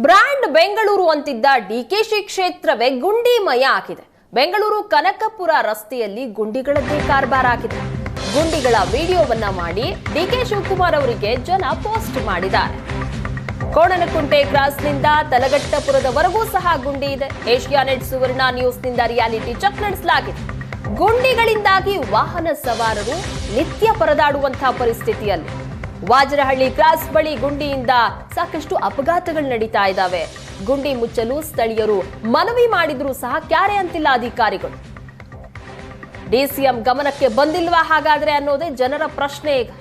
Brand Bengaluru ಅಂತಿದ್ದ ಡಿಕೆಶಿ ಕ್ಷೇತ್ರವೇ ಗುಂಡಿಮಯ ಆಗಿದೆ. ಬೆಂಗಳೂರು ಕನಕಪುರ ರಸ್ತೆಯಲ್ಲಿ ಗುಂಡಿಗಳದ್ದೇ ಕಾರ್ಬಾರ್ ಆಗಿದೆ. ಗುಂಡಿಗಳ ವಿಡಿಯೋವನ್ನ ಮಾಡಿ ಡಿಕೆ ಶಿವಕುಮಾರ್ ಅವರಿಗೆ ಜನ ಪೋಸ್ಟ್ ಮಾಡಿದ್ದಾರೆ. ಕೋಣನಕುಂಟೆ ಕ್ರಾಸ್ನಿಂದ ತಲಗಟ್ಟಪುರದವರೆಗೂ ಸಹ ಗುಂಡಿ ಇದೆ. ಏಷ್ಯಾನೆಟ್ ಸುವರ್ಣ ನ್ಯೂಸ್ನಿಂದ ರಿಯಾಲಿಟಿ ಚೆಕ್ ನಡೆಸಲಾಗಿದೆ. ಗುಂಡಿಗಳಿಂದಾಗಿ ವಾಹನ ಸವಾರರು ನಿತ್ಯ ಪರದಾಡುವಂತಹ ಪರಿಸ್ಥಿತಿಯಲ್ಲಿ ವಾಜರಹಳ್ಳಿ ಕ್ರಾಸ್ ಬಳಿ ಗುಂಡಿಯಿಂದ ಸಾಕಷ್ಟು ಅಪಘಾತಗಳು ನಡೀತಾ ಇದ್ದಾವೆ. ಗುಂಡಿ ಮುಚ್ಚಲು ಸ್ಥಳೀಯರು ಮನವಿ ಮಾಡಿದ್ರೂ ಸಹ ಕ್ಯಾರೆ ಅಂತಿಲ್ಲ ಅಧಿಕಾರಿಗಳು. ಡಿಸಿಎಂ ಗಮನಕ್ಕೆ ಬಂದಿಲ್ವಾ ಹಾಗಾದ್ರೆ ಅನ್ನೋದೇ ಜನರ ಪ್ರಶ್ನೆ. ಈಗ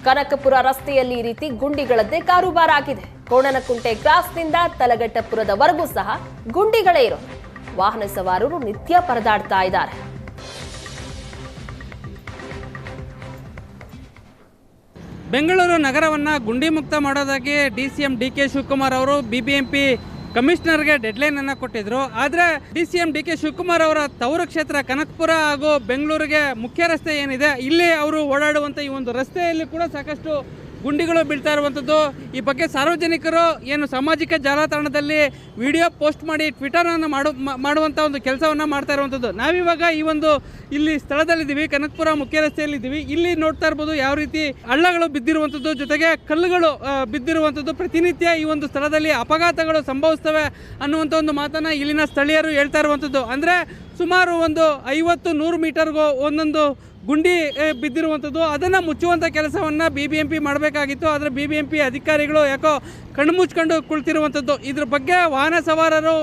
ಕನಕಪುರ ರಸ್ತೆಯಲ್ಲಿ ಈ ರೀತಿ ಗುಂಡಿಗಳದ್ದೇ ಕಾರುಬಾರ್ ಆಗಿದೆ. ಕೋಣನಕುಂಟೆ ಕ್ರಾಸ್ನಿಂದ ತಲಗಟ್ಟಪುರದವರೆಗೂ ಸಹ ಗುಂಡಿಗಳೇ ಇರೋ ವಾಹನ ಸವಾರರು ನಿತ್ಯ ಪರದಾಡ್ತಾ ಇದ್ದಾರೆ. ಬೆಂಗಳೂರು ನಗರವನ್ನು ಗುಂಡಿ ಮುಕ್ತ ಮಾಡೋದಾಗಿ ಡಿಸಿಎಂ ಡಿಕೆ ಶಿವಕುಮಾರ್ ಅವರು ಬಿಬಿಎಂಪಿ ಕಮಿಷನರ್ಗೆ ಡೆಡ್ಲೈನ್ ಅನ್ನು ಕೊಟ್ಟಿದ್ರು. ಆದರೆ ಡಿಸಿಎಂ ಡಿಕೆ ಶಿವಕುಮಾರ್ ಅವರ ತವರು ಕ್ಷೇತ್ರ ಕನಕಪುರ ಹಾಗೂ ಬೆಂಗಳೂರಿಗೆ ಮುಖ್ಯ ರಸ್ತೆ ಏನಿದೆ, ಇಲ್ಲಿ ಅವರು ಓಡಾಡುವಂಥ ಈ ಒಂದು ರಸ್ತೆಯಲ್ಲಿ ಕೂಡ ಸಾಕಷ್ಟು ಗುಂಡಿಗಳು ಬೀಳ್ತಾ ಇರುವಂಥದ್ದು. ಈ ಬಗ್ಗೆ ಸಾರ್ವಜನಿಕರು ಏನು ಸಾಮಾಜಿಕ ಜಾಲತಾಣದಲ್ಲಿ ವಿಡಿಯೋ ಪೋಸ್ಟ್ ಮಾಡಿ ಟ್ವಿಟರನ್ನು ಮಾಡುವಂಥ ಒಂದು ಕೆಲಸವನ್ನು ಮಾಡ್ತಾ ಇರುವಂಥದ್ದು. ನಾವಿವಾಗ ಈ ಒಂದು ಇಲ್ಲಿ ಸ್ಥಳದಲ್ಲಿದ್ದೀವಿ, ಕನಕಪುರ ಮುಖ್ಯ ರಸ್ತೆಯಲ್ಲಿದ್ದೀವಿ. ಇಲ್ಲಿ ನೋಡ್ತಾ ಇರ್ಬೋದು ಯಾವ ರೀತಿ ಹಳ್ಳಗಳು ಬಿದ್ದಿರುವಂಥದ್ದು, ಜೊತೆಗೆ ಕಲ್ಲುಗಳು ಬಿದ್ದಿರುವಂಥದ್ದು. ಪ್ರತಿನಿತ್ಯ ಈ ಒಂದು ಸ್ಥಳದಲ್ಲಿ ಅಪಘಾತಗಳು ಸಂಭವಿಸ್ತವೆ ಅನ್ನುವಂಥ ಒಂದು ಮಾತನ್ನು ಇಲ್ಲಿನ ಸ್ಥಳೀಯರು ಹೇಳ್ತಾ ಇರುವಂಥದ್ದು. ಅಂದರೆ ಸುಮಾರು ಒಂದು 50-100 ಮೀಟರ್ಗೂ ಒಂದೊಂದು ಗುಂಡಿ ಬಿದ್ದಿರುವಂಥದ್ದು. ಅದನ್ನು ಮುಚ್ಚುವಂಥ ಕೆಲಸವನ್ನು BBMP ಮಾಡಬೇಕಾಗಿತ್ತು. ಆದರೆ BBMP ಅಧಿಕಾರಿಗಳು ಯಾಕೋ ಕಣ್ಣು ಮುಚ್ಕೊಂಡು ಕುಳಿತಿರುವಂಥದ್ದು. ಇದ್ರ ಬಗ್ಗೆ ವಾಹನ ಸವಾರರು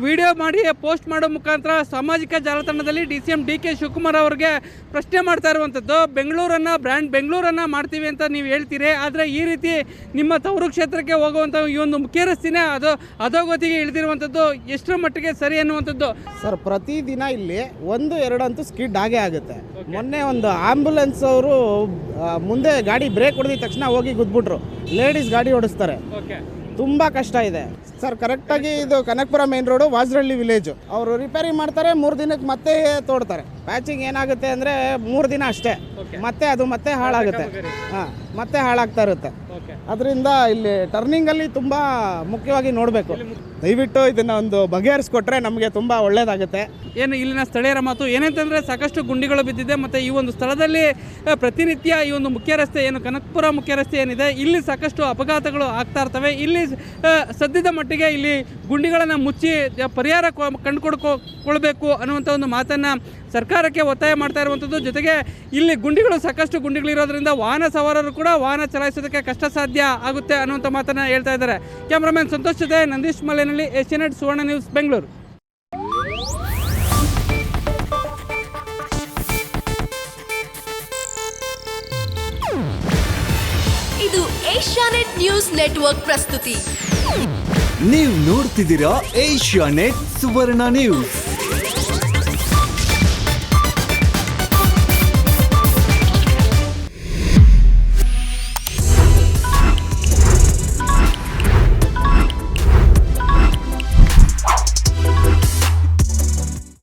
ವಿಡಿಯೋ ಮಾಡಿ ಪೋಸ್ಟ್ ಮಾಡೋ ಮುಖಾಂತರ ಸಾಮಾಜಿಕ ಜಾಲತಾಣದಲ್ಲಿ DCM DK ಶಿವಕುಮಾರ್ ಅವರಿಗೆ ಪ್ರಶ್ನೆ ಮಾಡ್ತಾ ಇರುವಂಥದ್ದು. ಬ್ರ್ಯಾಂಡ್ ಬೆಂಗಳೂರನ್ನು ಮಾಡ್ತೀವಿ ಅಂತ ನೀವು ಹೇಳ್ತೀರಿ, ಆದರೆ ಈ ರೀತಿ ನಿಮ್ಮ ತವರು ಕ್ಷೇತ್ರಕ್ಕೆ ಹೋಗುವಂಥ ಈ ಒಂದು ಮುಖ್ಯ ರಸ್ತೆನೇ ಅಧೋಗತಿಗೆ ಇಳಿದಿರುವಂಥದ್ದು ಎಷ್ಟರ ಮಟ್ಟಿಗೆ ಸರಿ ಅನ್ನುವಂಥದ್ದು. ಸರ್, ಪ್ರತಿದಿನ ಇಲ್ಲಿ 1-2 ಅಂತೂ ಸ್ಕಿಡ್ ಆಗೇ ಆಗುತ್ತೆ. ಮೊನ್ನೆ ಒಂದು ಆಂಬ್ಯುಲೆನ್ಸ್ ಅವರು ಮುಂದೆ ಗಾಡಿ ಬ್ರೇಕ್ ಹೊಡೆದ ತಕ್ಷಣ ಹೋಗಿ ಗುದ್ಬಿಟ್ರು. ಲೇಡೀಸ್ ಗಾಡಿ ಓಡಿಸ್ತಾರೆ, ತುಂಬ ಕಷ್ಟ ಇದೆ ಸರ್. ಕರೆಕ್ಟಾಗಿ ಇದು Kanakapura main road, Vajarahalli village. ಅವರು ರಿಪೇರಿ ಮಾಡ್ತಾರೆ, 3 ದಿನಕ್ಕೆ ಮತ್ತೆ ತೋಡ್ತಾರೆ. ಪ್ಯಾಚಿಂಗ್ ಏನಾಗುತ್ತೆ ಅಂದರೆ 3 ದಿನ ಅಷ್ಟೇ, ಮತ್ತೆ ಹಾಳಾಗುತ್ತೆ. ಮತ್ತೆ ಹಾಳಾಗ್ತಾ ಇರುತ್ತೆ. ಅದರಿಂದ ಇಲ್ಲಿ ಟರ್ನಿಂಗಲ್ಲಿ ತುಂಬ ಮುಖ್ಯವಾಗಿ ನೋಡಬೇಕು. ದಯವಿಟ್ಟು ಇದನ್ನು ಒಂದು ಬಗೆಹರಿಸ್ಕೊಟ್ರೆ ನಮಗೆ ತುಂಬ ಒಳ್ಳೆಯದಾಗುತ್ತೆ. ಏನು ಇಲ್ಲಿನ ಸ್ಥಳೀಯರ ಮಾತು ಏನಂತಂದರೆ ಸಾಕಷ್ಟು ಗುಂಡಿಗಳು ಬಿದ್ದಿದೆ. ಮತ್ತು ಈ ಒಂದು ಸ್ಥಳದಲ್ಲಿ ಪ್ರತಿನಿತ್ಯ ಈ ಒಂದು ಮುಖ್ಯ ರಸ್ತೆ ಏನು ಕನಕಪುರ ಮುಖ್ಯ ರಸ್ತೆ ಏನಿದೆ, ಇಲ್ಲಿ ಸಾಕಷ್ಟು ಅಪಘಾತಗಳು ಆಗ್ತಾ ಇರ್ತವೆ. ಇಲ್ಲಿ ಸದ್ಯದ ಮಟ್ಟಿಗೆ ಇಲ್ಲಿ ಗುಂಡಿಗಳನ್ನು ಮುಚ್ಚಿ ಪರಿಹಾರ ಕಂಡುಕೊಳ್ಬೇಕು ಅನ್ನುವಂಥ ಒಂದು ಮಾತನ್ನು ಸರ್ಕಾರಕ್ಕೆ ಒತ್ತಾಯ ಮಾಡ್ತಾ ಇರುವಂಥದ್ದು. ಜೊತೆಗೆ ಇಲ್ಲಿ ಸಾಕಷ್ಟು ಗುಂಡಿಗಳಿರೋದ್ರಿಂದ ವಾಹನ ಸವಾರರು ಕೂಡ ವಾಹನ ಚಲಾಯಿಸೋದಕ್ಕೆ ಕಷ್ಟ ಸಾಧ್ಯ ಆಗುತ್ತೆ ಅನ್ನುವಂಥ ಮಾತನ್ನು ಹೇಳ್ತಾ ಇದ್ದಾರೆ. ಕ್ಯಾಮ್ರಾಮನ್ ಸಂತೋಷ್ ಜೊತೆ ನಂದೀಶ್ ಮಲೆನಲ್ಲಿ, ಏಷ್ಯಾನೆಟ್ ಸುವರ್ಣ ನ್ಯೂಸ್, ಬೆಂಗಳೂರು. ಇದು ಏಷ್ಯಾನೆಟ್ ನ್ಯೂಸ್ ನೆಟ್ವರ್ಕ್ ಪ್ರಸ್ತುತಿ. ನೀವು ನೋಡ್ತಿದ್ದೀರಾ ಏಷ್ಯಾನೆಟ್ ಸುವರ್ಣ ನ್ಯೂಸ್.